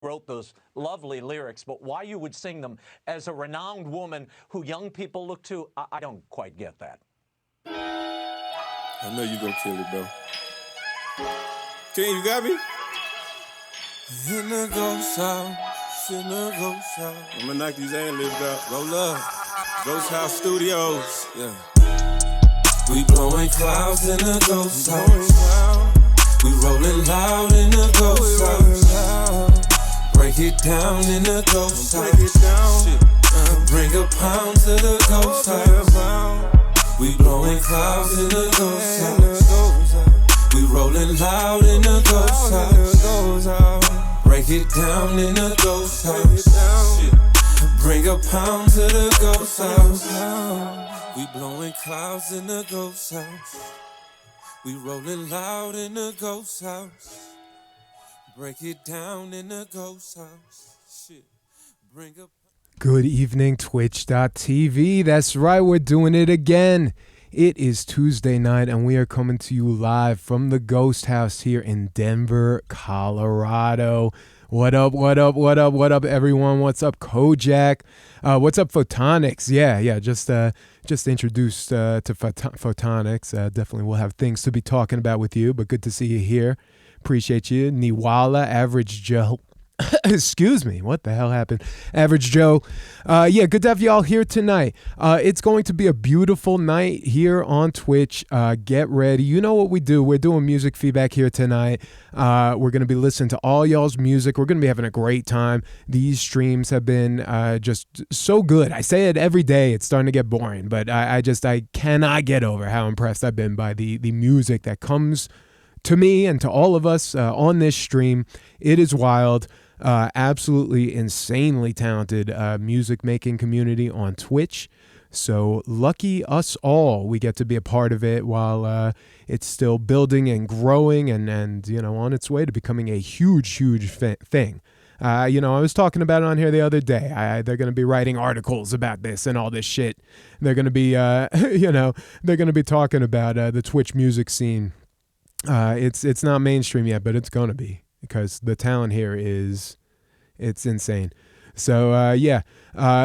wrote those lovely lyrics, but why you would sing them as a renowned woman who young people look to, I don't quite get that. I know you gonna kill it, bro. King, you got me? In the ghost house, in the ghost house. I'm gonna knock these ad-libs out. Roll up. Ghost House Studios. Yeah. We blowing clouds in the ghost house. We rolling loud in the ghost house. Break it down in the ghost house. Bring a pound to the ghost house. We blowing clouds in the ghost house. We rolling loud in the ghost house. Break it down in the ghost house. Bring a pound to the ghost house. We blowing clouds in the ghost house. We rolling loud in the ghost house. Break it down in the ghost house. Shit. Bring a... Good evening, Twitch.tv. That's right, we're doing it again. It is Tuesday night, and we are coming to you live from the Ghost House here in Denver, Colorado. What up, what up, what up, what up, everyone? What's up, Kojak? What's up, Photonics? Yeah, just introduced to Photonics. Definitely we'll have things to be talking about with you, but good to see you here. Appreciate you. Niwala, Average Joe. Excuse me, what the hell happened? Average Joe. Yeah, good to have y'all here tonight. It's going to be a beautiful night here on Twitch. Get ready. You know what we do. We're doing music feedback here tonight. We're going to be listening to all y'all's music. We're going to be having a great time. These streams have been just so good. I say it every day. It's starting to get boring, but I cannot get over how impressed I've been by the music that comes to me and to all of us on this stream. It is wild. Absolutely insanely talented music making community on Twitch. So lucky us all, we get to be a part of it while it's still building and growing and you know, on its way to becoming a huge thing. I was talking about it on here the other day. They're going to be writing articles about this and all this shit. They're going to be, they're going to be talking about the Twitch music scene. It's not mainstream yet, but it's going to be, because the talent here it's insane. So,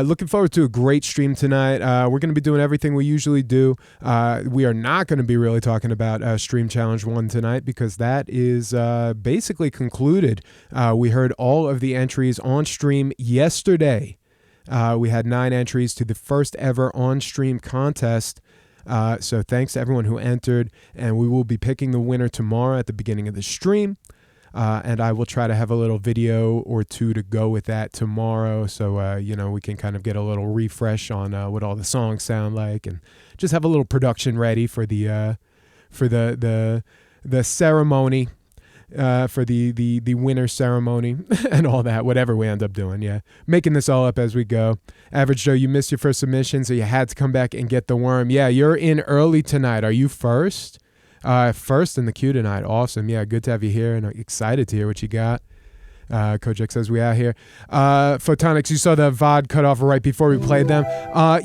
looking forward to a great stream tonight. We're going to be doing everything we usually do. We are not going to be really talking about Stream Challenge 1 tonight, because that is basically concluded. We heard all of the entries on stream yesterday. We had 9 entries to the first ever on-stream contest. So thanks to everyone who entered, and we will be picking the winner tomorrow at the beginning of the stream. And I will try to have a little video or two to go with that tomorrow, so we can kind of get a little refresh on what all the songs sound like, and just have a little production ready for the ceremony, for the winner ceremony and all that, whatever we end up doing. Yeah, making this all up as we go. Average Joe, you missed your first submission, so you had to come back and get the worm. Yeah, you're in early tonight. Are you first? First in the queue tonight. Awesome. Yeah, good to have you here, and excited to hear what you got. Kojak says we out here. Photonics, you saw the VOD cut off right before we played them.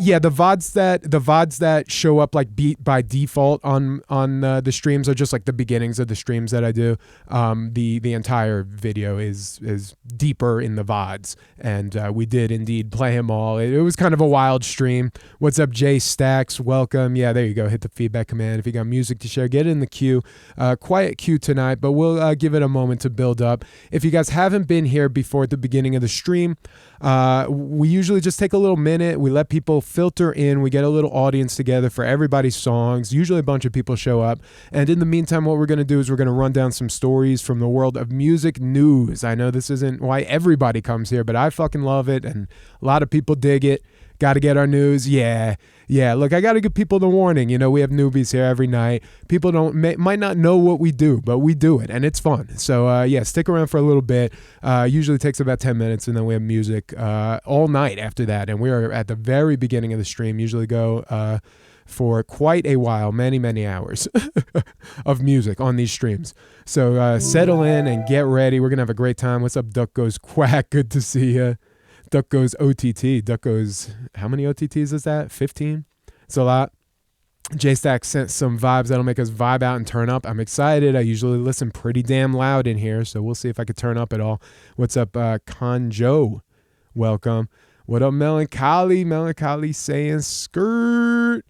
Yeah, the VODs that show up like by default on the streams are just like the beginnings of the streams that I do. The entire video is deeper in the VODs, and we did indeed play them all. It was kind of a wild stream. What's up, Jay Stacks? Welcome. Yeah, there you go. Hit the feedback command if you got music to share. Get in the queue. Quiet queue tonight, but we'll give it a moment to build up. If you guys haven't been here before at the beginning of the stream, we usually just take a little minute. We let people filter in. We get a little audience together for everybody's songs. Usually a bunch of people show up. And in the meantime, what we're going to do is we're going to run down some stories from the world of music news. I know this isn't why everybody comes here, but I fucking love it, and a lot of people dig it. Got to get our news. Yeah. Look, I got to give people the warning. We have newbies here every night. People might not know what we do, but we do it, and it's fun. So, stick around for a little bit. Usually takes about 10 minutes, and then we have music all night after that. And we are at the very beginning of the stream. Usually go for quite a while, many hours of music on these streams. So settle in and get ready. We're going to have a great time. What's up, Duck Goes Quack? Good to see you. Duck Goes OTT. Duck Goes, how many OTTs is that? 15? It's a lot. J-Stack sent some vibes that'll make us vibe out and turn up. I'm excited. I usually listen pretty damn loud in here, so we'll see if I could turn up at all. What's up, Conjo? Welcome. What up, Melancholy? Melancholy saying skirt.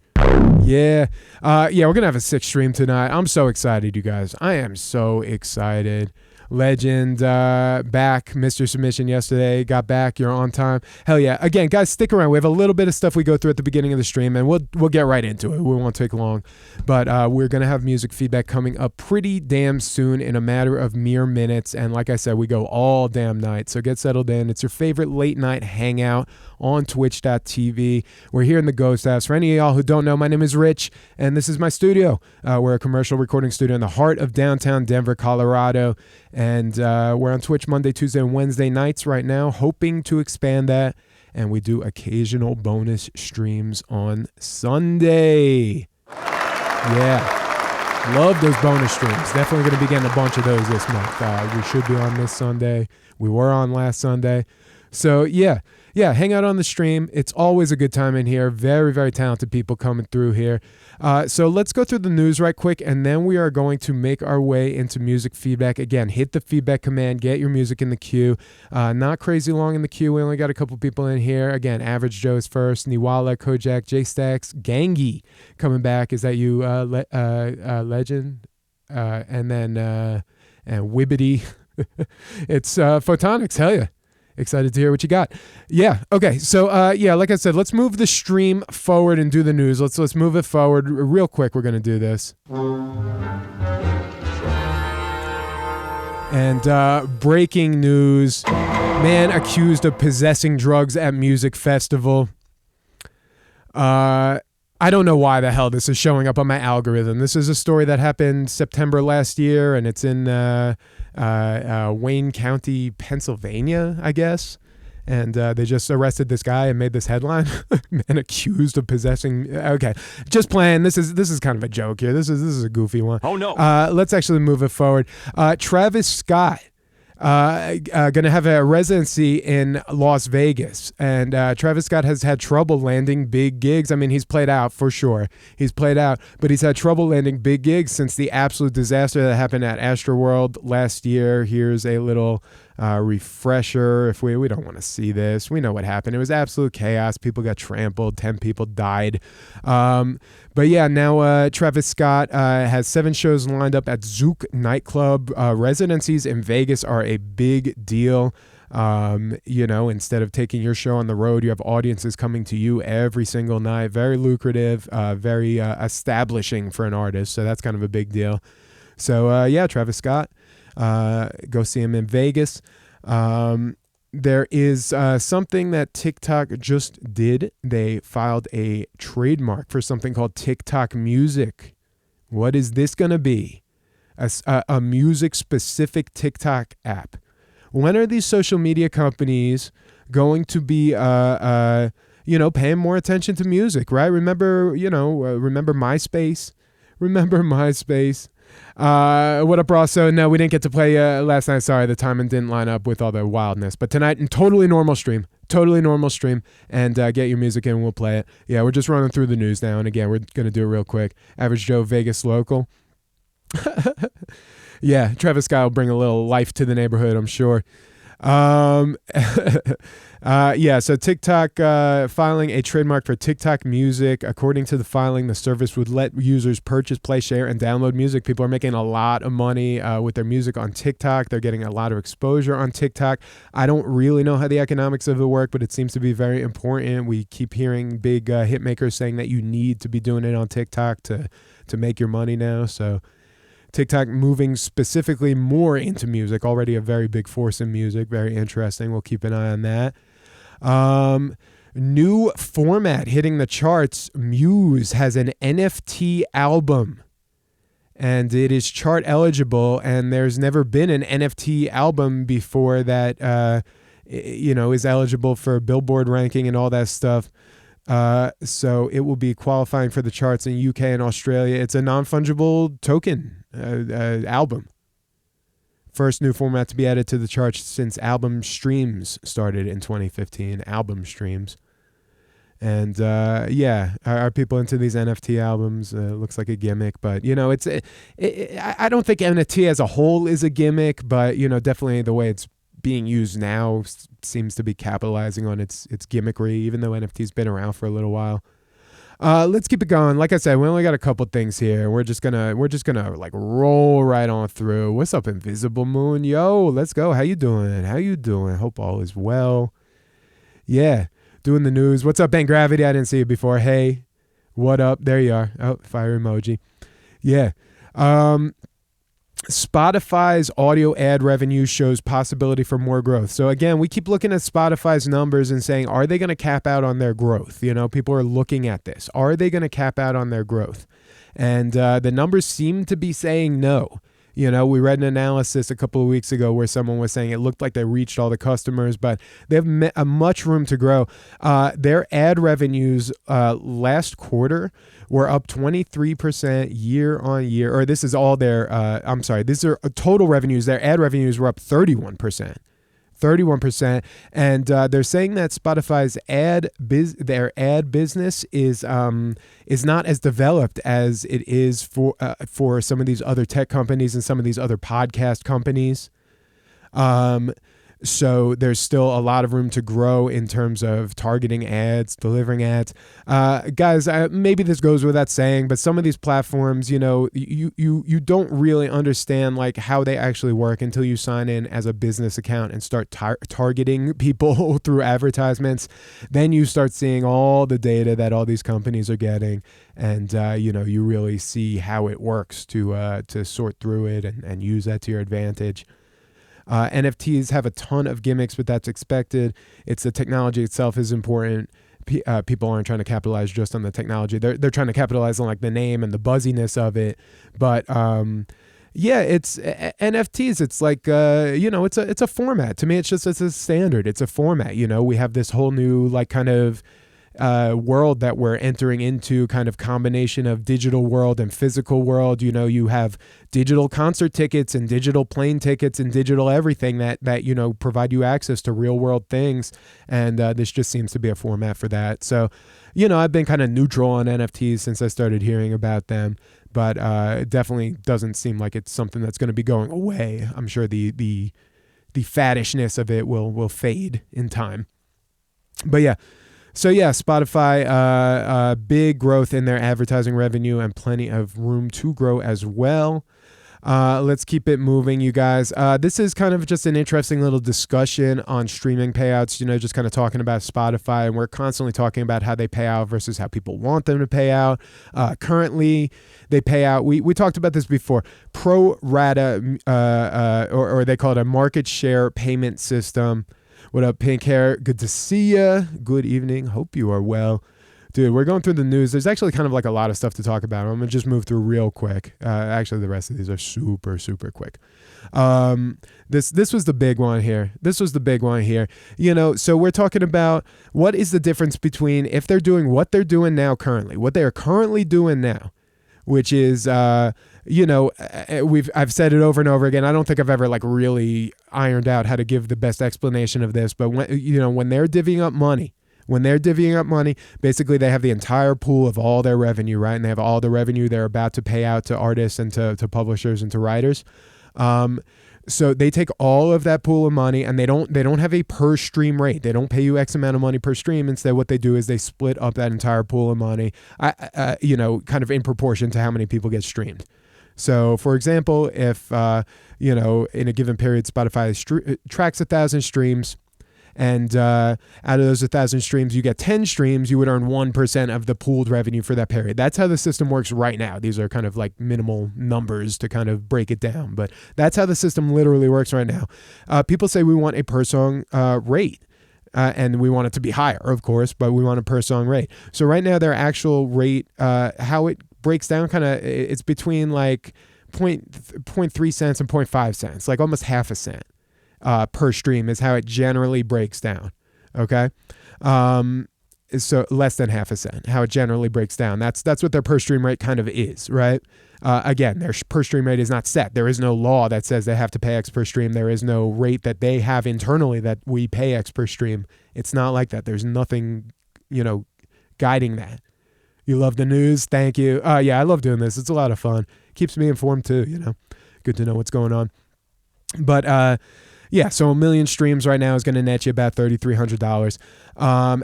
Yeah. We're going to have a sick stream tonight. I'm so excited, you guys. I am so excited. Legend back. Mr. Submission yesterday. Got back. You're on time. Hell yeah. Again, guys, stick around. We have a little bit of stuff we go through at the beginning of the stream, and we'll get right into it. We won't take long. But we're going to have music feedback coming up pretty damn soon in a matter of mere minutes. And like I said, we go all damn night. So get settled in. It's your favorite late night hangout on twitch.tv. We're here in the Ghost House. For any of y'all who don't know, my name is Rich, and this is my studio. We're a commercial recording studio in the heart of downtown Denver, Colorado. And we're on Twitch Monday, Tuesday, and Wednesday nights right now, hoping to expand that. And we do occasional bonus streams on Sunday. Yeah. Love those bonus streams. Definitely going to be getting a bunch of those this month. We should be on this Sunday. We were on last Sunday. So, yeah, hang out on the stream. It's always a good time in here. Very, very talented people coming through here. So let's go through the news right quick, and then we are going to make our way into music feedback. Again, hit the feedback command, get your music in the queue. Not crazy long in the queue. We only got a couple people in here. Again, Average Joe is first. Niwala, Kojak, J-Stacks, Gangi coming back. Is that you, Legend? And then and Wibbity. It's Photonics. Hell yeah. Excited to hear what you got. Yeah. Okay. So, like I said, let's move the stream forward and do the news. Let's move it forward real quick. We're going to do this. And breaking news. Man accused of possessing drugs at music festival. I don't know why the hell this is showing up on my algorithm. This is a story that happened September last year, and it's in Wayne County, Pennsylvania, I guess. And they just arrested this guy and made this headline. Man accused of possessing. Okay, just playing. This is kind of a joke here. This is a goofy one. Oh no. Let's actually move it forward. Travis Scott. Going to have a residency in Las Vegas, and Travis Scott has had trouble landing big gigs. I mean, he's played out for sure. He's played out, but he's had trouble landing big gigs since the absolute disaster that happened at Astroworld last year. Here's a little refresher. If we don't want to see this, we know what happened. It was absolute chaos. People got trampled. 10 people died. But yeah, now Travis Scott has 7 shows lined up at Zouk nightclub. Residencies in Vegas are a big deal. Instead of taking your show on the road, you have audiences coming to you every single night. Very lucrative, very establishing for an artist. So that's kind of a big deal. So Travis Scott, go see him in Vegas. There is something that TikTok just did. They filed a trademark for something called TikTok Music. What is this going to be? A music-specific TikTok app. When are these social media companies going to be, paying more attention to music, right? Remember MySpace? Remember MySpace? What up, Ross? So, no, we didn't get to play last night. Sorry, the timing didn't line up with all the wildness. But tonight, totally normal stream. And get your music in, we'll play it. Yeah, we're just running through the news now. And again, we're going to do it real quick. Average Joe, Vegas local. Yeah, Travis Scott will bring a little life to the neighborhood, I'm sure. So TikTok filing a trademark for TikTok Music. According to the filing, the service would let users purchase, play, share, and download music. People are making a lot of money with their music on TikTok. They're getting a lot of exposure on TikTok. I don't really know how the economics of it work, but it seems to be very important. We keep hearing big hit makers saying that you need to be doing it on TikTok to make your money now. So TikTok moving specifically more into music, already a very big force in music. Very interesting. We'll keep an eye on that. New format hitting the charts. Muse has an NFT album, and it is chart eligible, and there's never been an NFT album before that, is eligible for Billboard ranking and all that stuff. So it will be qualifying for the charts in UK and Australia. It's a non-fungible token album. First new format to be added to the charts since album streams started in 2015. Album streams. And yeah, are people into these NFT albums? Looks like a gimmick, but I don't think NFT as a whole is a gimmick, but definitely the way it's being used now seems to be capitalizing on its gimmickry, even though NFT's been around for a little while. Let's keep it going. Like I said, we only got a couple things here. We're just gonna like roll right on through. What's up, Invisible Moon? Yo, let's go. How you doing? Hope all is well. Yeah. Doing the news. What's up, Ben Gravity? I didn't see you before. Hey, what up? There you are. Oh, fire emoji. Yeah. Spotify's audio ad revenue shows possibility for more growth. So again, we keep looking at Spotify's numbers and saying, are they going to cap out on their growth? People are looking at this. Are they going to cap out on their growth? And the numbers seem to be saying no. We read an analysis a couple of weeks ago where someone was saying it looked like they reached all the customers, but they have a much room to grow. Their ad revenues last quarter were up 23% year on year. Or this is all their, these are total revenues. Their ad revenues were up 31%. 31%, and they're saying that Spotify's their ad business is not as developed as it is for some of these other tech companies and some of these other podcast companies. So there's still a lot of room to grow in terms of targeting ads, delivering ads. Guys, maybe this goes without saying, but some of these platforms, you don't really understand like how they actually work until you sign in as a business account and start targeting people through advertisements. Then you start seeing all the data that all these companies are getting, and you really see how it works to sort through it and use that to your advantage. NFTs have a ton of gimmicks, but that's expected. It's the technology itself is important. People aren't trying to capitalize just on the technology. They're trying to capitalize on like the name and the buzziness of it. But yeah, it's NFTs. It's like it's a format. To me, it's a standard. It's a format. We have this whole new like kind of world that we're entering into, kind of combination of digital world and physical world. You have digital concert tickets and digital plane tickets and digital everything that provide you access to real world things. And this just seems to be a format for that. So, I've been kind of neutral on NFTs since I started hearing about them, but it definitely doesn't seem like it's something that's going to be going away. I'm sure the faddishness of it will fade in time. But yeah. So yeah, Spotify, big growth in their advertising revenue and plenty of room to grow as well. Let's keep it moving, you guys. This is kind of just an interesting little discussion on streaming payouts, just kind of talking about Spotify, and we're constantly talking about how they pay out versus how people want them to pay out. Currently, they pay out, we talked about this before, pro rata, or they call it a market share payment system. What up, Pink Hair? Good to see ya. Good evening. Hope you are well. Dude, we're going through the news. There's actually kind of like a lot of stuff to talk about. I'm going to just move through real quick. Actually, the rest of these are super, super quick. This was the big one here. So we're talking about what is the difference between if they're doing what they're doing now currently, what they are currently doing now, which is, I've said it over and over again. I don't think I've ever like really ironed out how to give the best explanation of this, but when they're divvying up money, basically they have the entire pool of all their revenue, right? And they have all the revenue they're about to pay out to artists and to publishers and to writers. So they take all of that pool of money and they don't have a per stream rate. They don't pay you X amount of money per stream. Instead, what they do is they split up that entire pool of money, kind of in proportion to how many people get streamed. So, for example, if, in a given period, Spotify tracks 1,000 streams, and out of those 1,000 streams, you get 10 streams, you would earn 1% of the pooled revenue for that period. That's how the system works right now. These are kind of like minimal numbers to kind of break it down, but that's how the system literally works right now. People say we want a per song rate. And we want it to be higher, of course, but we want a per song rate. So right now, their actual rate, how it breaks down, it's between like 0.3 cents and 0.5 cents, like almost half a cent per stream is how it generally breaks down. Okay. So less than half a cent, how it generally breaks down. That's what their per stream rate kind of is, right? Again, their per stream rate is not set. There is no law that says they have to pay X per stream. There is no rate that they have internally that we pay X per stream. It's not like that. There's nothing, guiding that. You love the news? Thank you. Yeah, I love doing this. It's a lot of fun. Keeps me informed too, Good to know what's going on. But yeah, so 1 million streams right now is going to net you about $3,300.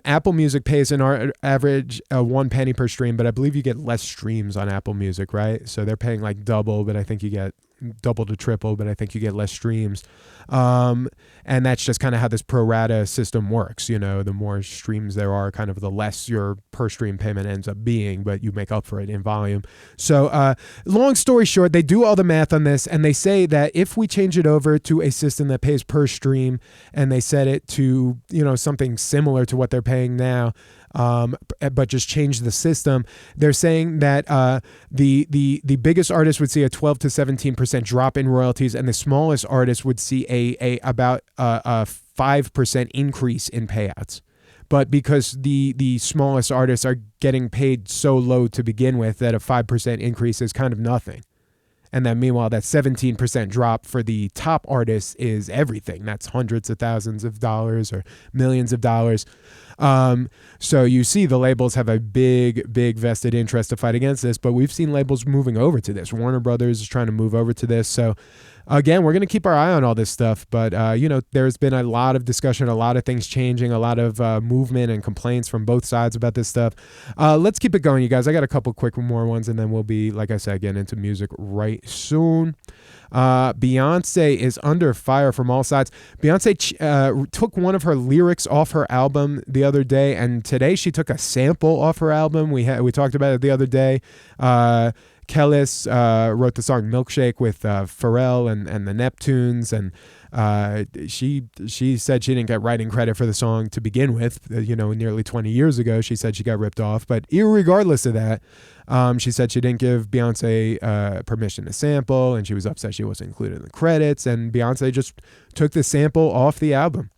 Apple Music pays an average 1 penny per stream, but I believe you get less streams on Apple Music, right? So they're paying like double, but I think you get double to triple, but I think you get less streams. And that's just kind of how this pro rata system works. The more streams there are, kind of the less your per stream payment ends up being, but you make up for it in volume. So long story short, they do all the math on this, and they say that if we change it over to a system that pays per stream, and they set it to, something similar to what they're paying now, but just change the system, they're saying that the biggest artist would see a 12 to 17% drop in royalties, and the smallest artist would see about a 5% increase in payouts. But because the smallest artists are getting paid so low to begin with, that a 5% increase is kind of nothing. And then meanwhile, that 17% drop for the top artists is everything. That's hundreds of thousands of dollars or millions of dollars. So you see the labels have a big vested interest to fight against this, but we've seen labels moving over to this. Warner Brothers is trying to move over to this. So again, we're going to keep our eye on all this stuff, but there's been a lot of discussion, a lot of things changing, a lot of movement and complaints from both sides about this stuff. Let's keep it going, you guys. I got a couple quick more ones, and then we'll be, like I said, getting into music right soon. Beyonce is under fire from all sides. Beyonce took one of her lyrics off her album the other day, and today she took a sample off her album. We talked about it the other day. Kellis wrote the song Milkshake with Pharrell and the Neptunes, and she said she didn't get writing credit for the song to begin with. Nearly 20 years ago, she said she got ripped off. But irregardless of that, she said she didn't give Beyonce permission to sample, and she was upset she wasn't included in the credits, and Beyonce just took the sample off the album.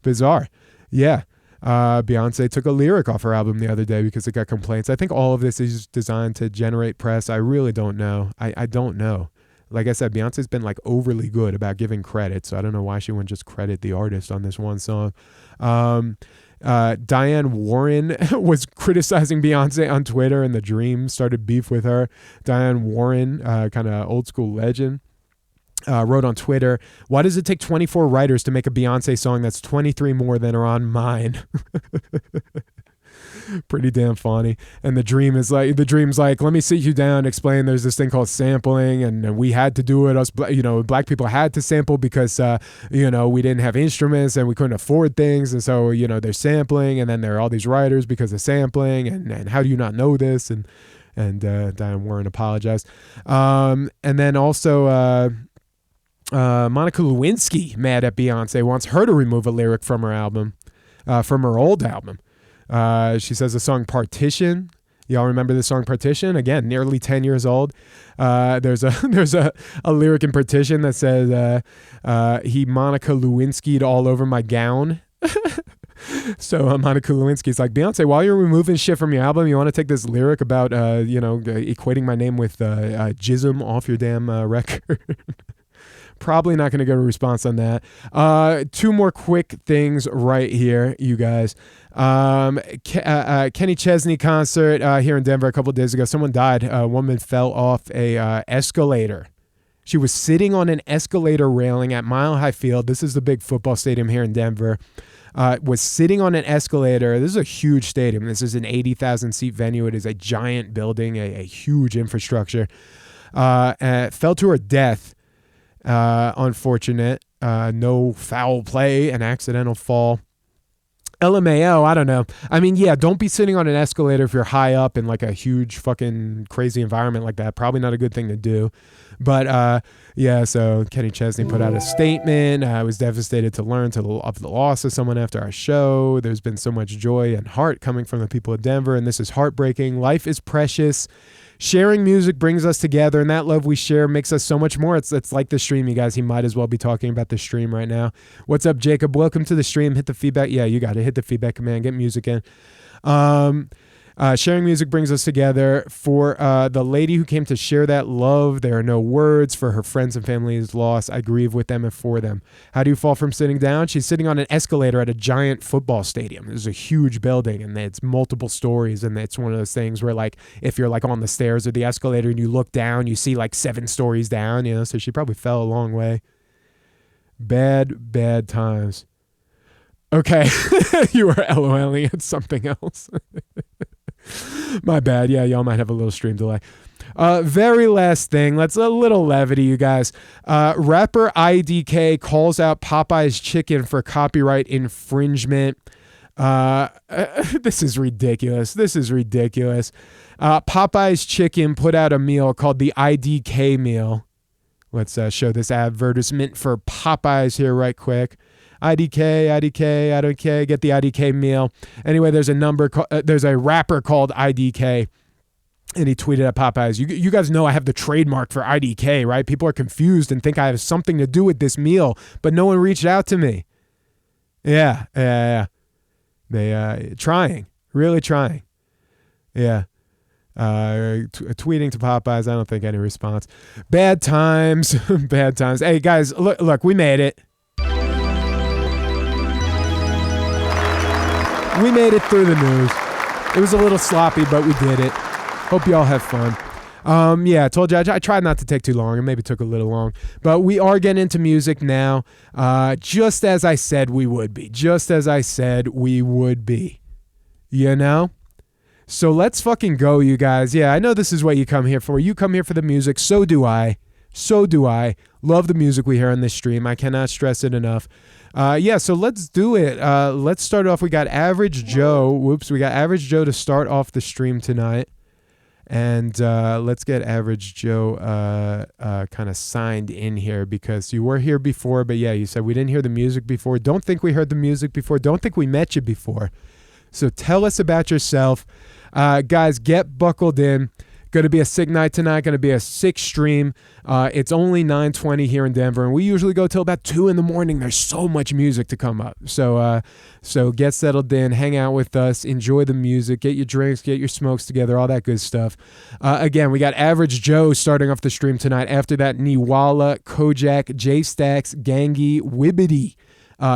Bizarre. Yeah. Beyonce took a lyric off her album the other day because it got complaints. I think all of this is designed to generate press. I really don't know. I don't know. Like I said, Beyonce's been like overly good about giving credit, so I don't know why she wouldn't just credit the artist on this one song. Diane Warren was criticizing Beyonce on Twitter, and The Dream started beef with her. Diane Warren, kind of old school legend, wrote on Twitter, "Why does it take 24 writers to make a Beyonce song that's 23 more than are on mine?" Pretty damn funny. And The Dream's like, "Let me sit you down, explain there's this thing called sampling, and we had to do it. Us, black people had to sample because, we didn't have instruments and we couldn't afford things. And so, they're sampling, and then there are all these writers because of sampling. And how do you not know this?" And Diane Warren apologized. And then also, Monica Lewinsky, mad at Beyonce, wants her to remove a lyric from her album, from her old album. She says the song Partition. Y'all remember the song Partition? Again, nearly 10 years old. There's a lyric in Partition that says, he Monica Lewinsky'd all over my gown. So Monica Lewinsky's like, "Beyonce, while you're removing shit from your album, you want to take this lyric about, equating my name with jism off your damn record?" Probably not going to get a response on that. Two more quick things right here, you guys. Kenny Chesney concert here in Denver a couple of days ago. Someone died. A woman fell off a escalator. She was sitting on an escalator railing at Mile High Field. This is the big football stadium here in Denver. Was sitting on an escalator. This is a huge stadium. This is an 80,000 seat venue. It is a giant building, a huge infrastructure. Fell to her death. Unfortunate. No foul play, an accidental fall. LMAO, I don't know. I mean, yeah, don't be sitting on an escalator if you're high up in like a huge fucking crazy environment like that. Probably not a good thing to do. But yeah, so Kenny Chesney put out a statement. I was devastated to learn of the loss of someone after our show. There's been so much joy and heart coming from the people of Denver, and this is heartbreaking. Life is precious. Sharing music brings us together, and that love we share makes us so much more. It's like the stream, you guys. He might as well be talking about the stream right now. What's up, Jacob? Welcome to the stream. Hit the feedback. Yeah, you got to hit the feedback command. Get music in. Sharing music brings us together. For the lady who came to share that love, there are no words. For her friends and family's loss, I grieve with them and for them. How do you fall from sitting down? She's sitting on an escalator at a giant football stadium. There's a huge building, and it's multiple stories, and it's one of those things where, like, if you're, like, on the stairs of the escalator and you look down, you see, like, 7 stories down, you know, so she probably fell a long way. Bad times. Okay, you were LOLing at something else. My bad. Yeah, y'all might have a little stream delay. Very last thing. Let's a little levity, you guys. Rapper IDK calls out Popeye's Chicken for copyright infringement. This is ridiculous. Popeye's Chicken put out a meal called the IDK meal. Let's show this advertisement for Popeyes here right quick. IDK, I don't care, get the IDK meal. Anyway, there's a rapper called IDK, and he tweeted at Popeyes. You guys know I have the trademark for IDK, right? People are confused and think I have something to do with this meal, but no one reached out to me. Yeah. They really trying. Yeah. Tweeting to Popeyes, I don't think any response. Bad times. Hey guys, look, we made it. We made it through the news. It was a little sloppy, but we did it. Hope you all have fun. Yeah, I told you I tried not to take too long. It maybe took a little long. But we are getting into music now. Just as I said we would be. You know? So let's fucking go, you guys. Yeah, I know this is what you come here for. You come here for the music. So do I. Love the music we hear on this stream. I cannot stress it enough. So let's do it. Let's start off. We got Average Joe. We got Average Joe to start off the stream tonight. And let's get Average Joe kind of signed in here because you were here before. But yeah, you said we didn't hear the music before. Don't think we heard the music before. Don't think we met you before. So tell us about yourself. Guys, get buckled in. Going to be a sick night tonight. Going to be a sick stream. It's only 9:20 here in Denver, and we usually go till about 2 in the morning. There's so much music to come up. So get settled in, hang out with us, enjoy the music, get your drinks, get your smokes together, all that good stuff. Again, we got Average Joe starting off the stream tonight. After that, Niwala, Kojak, J-Stacks, Gangi, Wibbity,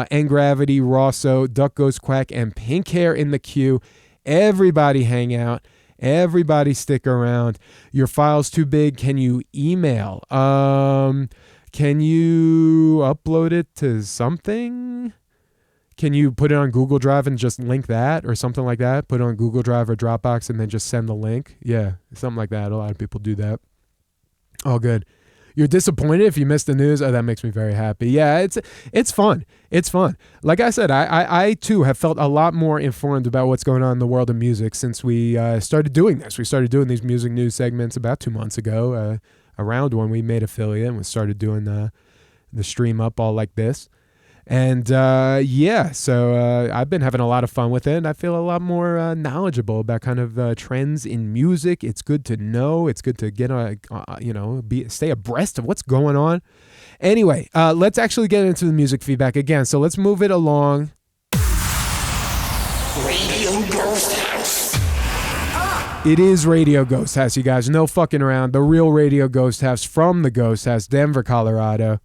N Gravity, Rosso, Duck Goes Quack, and Pink Hair in the queue. Everybody hang out. Everybody stick around. Your file's too big. Can you email? Can you upload it to something? Can you put it on Google Drive and just link that or something like that? Put it on Google Drive or Dropbox and then just send the link? Yeah, something like that. A lot of people do that. All good. You're disappointed if you missed the news? Oh, that makes me very happy. Yeah, it's fun. It's fun. Like I said, I too have felt a lot more informed about what's going on in the world of music since we started doing this. We started doing these music news segments about 2 months ago, around when we made affiliate and we started doing the stream up all like this. And so I've been having a lot of fun with it, and I feel a lot more knowledgeable about kind of trends in music. It's good to know. It's good to get stay abreast of what's going on. Anyway, let's actually get into the music feedback again. So let's move it along. Radio Ghost House. It is Radio Ghost House, you guys. No fucking around. The real Radio Ghost House from the Ghost House, Denver, Colorado.